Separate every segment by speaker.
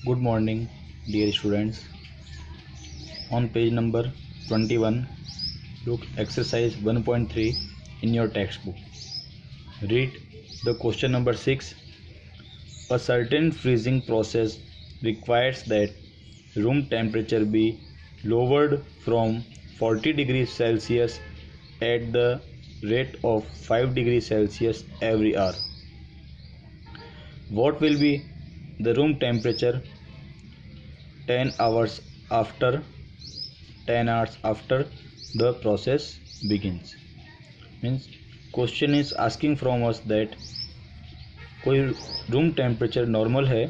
Speaker 1: Good morning, dear students. On page number 21, look exercise 1.3 in your textbook. Read the question number 6. A certain freezing process requires that room temperature be lowered from 40 degrees Celsius at the rate of 5 degrees Celsius every hour. What will be the room temperature 10 hours after the process begins? Means question is asking from us that कोई room temperature normal है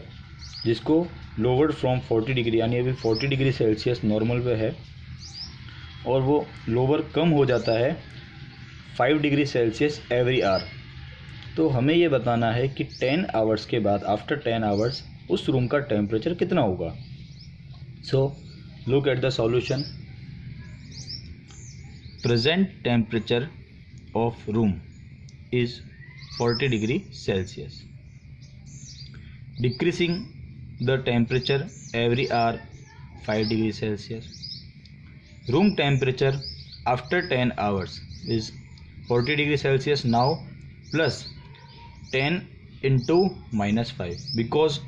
Speaker 1: जिसको lowered from 40 degree यानी अभी 40 degree Celsius normal पे है और वो lower कम हो जाता है 5 डिग्री सेल्सियस एवरी आवर। तो हमें ये बताना है कि 10 आवर्स के बाद आफ्टर 10 आवर्स उस रूम का टेम्परेचर कितना होगा। So look at the solution. Present temperature of room is 40 degree Celsius. Decreasing the temperature every hour 5 degree Celsius. Room temperature after 10 hours is 40 degree Celsius now plus 10 into minus 5 because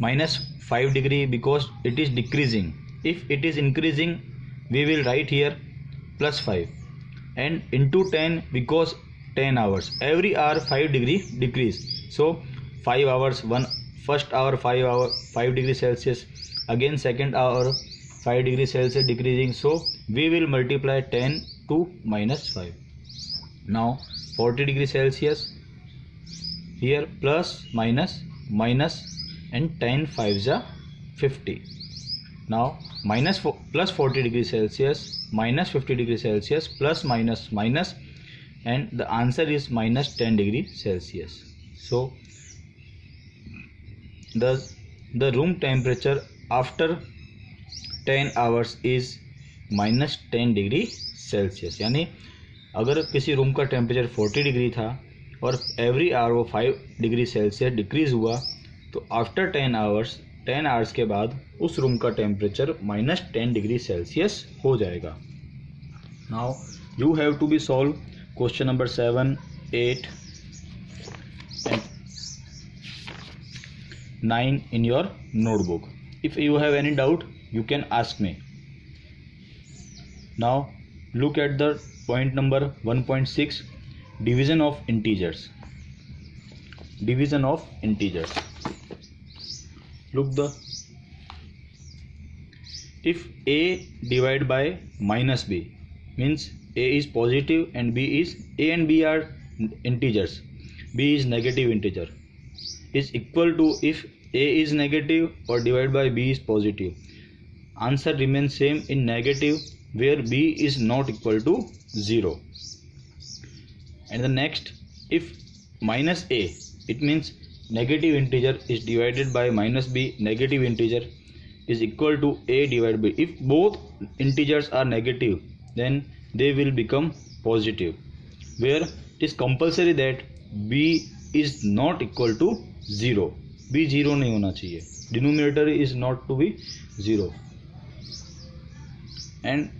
Speaker 1: minus 5 degree because it is decreasing. If it is increasing we will write here plus 5 and into 10 because 10 hours every hour 5 degree decrease, so 5 hours, first hour 5 degree Celsius, again second hour 5 degree Celsius decreasing, so we will multiply 10 to minus 5. Now 40 degree Celsius here plus minus and 10 5s are 50. Now plus 40 degree Celsius minus 50 degree Celsius plus minus and the answer is minus 10 degree Celsius. So the room temperature after 10 hours is minus 10 degree Celsius। यानी अगर किसी room का temperature 40 degree था और every hour वो 5 degree Celsius decrease हुआ तो after 10 hours के बाद उस रूम का टेम्परेचर minus 10 डिग्री सेल्सियस हो जाएगा। Now you have to be solve question number 7, 8 and 9 in your notebook. If you have any doubt you can ask me. Now look at the point number 1.6, division of integers. Division of integers. Look if a divided by minus b means a is positive and a and b are integers, b is negative integer, is equal to if a is negative or divided by b is positive. Answer remains same in negative where b is not equal to 0. And the next, if minus a, it means negative integer is divided by minus b, negative integer is equal to a divided by. If both integers are negative then they will become positive, where it is compulsory that b is not equal to 0. b 0 नहीं होना चाहिए, denominator is not to be 0. And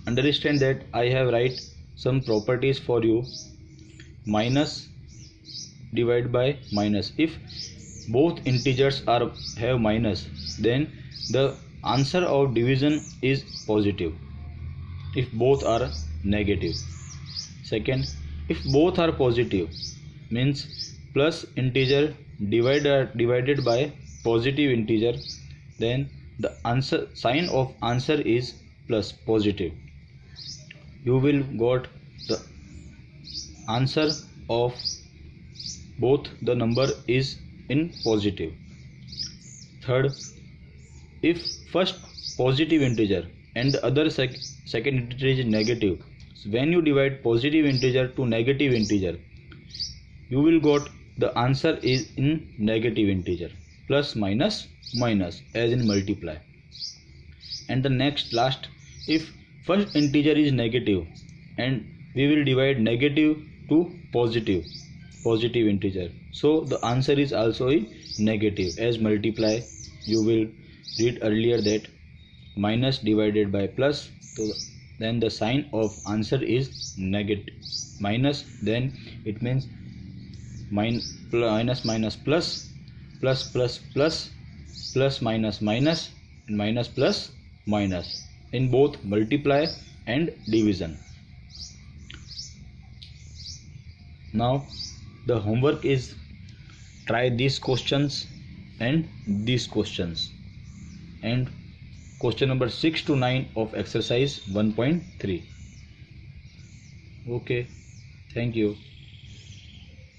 Speaker 1: understand that I have write some properties for you. Minus divided by minus, if both integers have minus then the answer of division is positive if both are negative. Second, if both are positive means plus integer divided by positive integer, then the answer sign of answer is plus positive. You will got the answer of both the number is in positive. Third, if first positive integer and the other second integer is negative, so when you divide positive integer to negative integer you will got the answer is in negative integer, plus minus as in multiply. And the last, if first integer is negative and we will divide negative to positive, positive integer, so the answer is also a negative. As multiply, you will read earlier that minus divided by plus, so then the sign of answer is negative. Minus, then it means minus minus plus, plus plus plus, plus minus minus, and minus plus minus in both multiply and division. Now the homework is try these questions and these questions and question number 6 to 9 of exercise 1.3. Okay, thank you.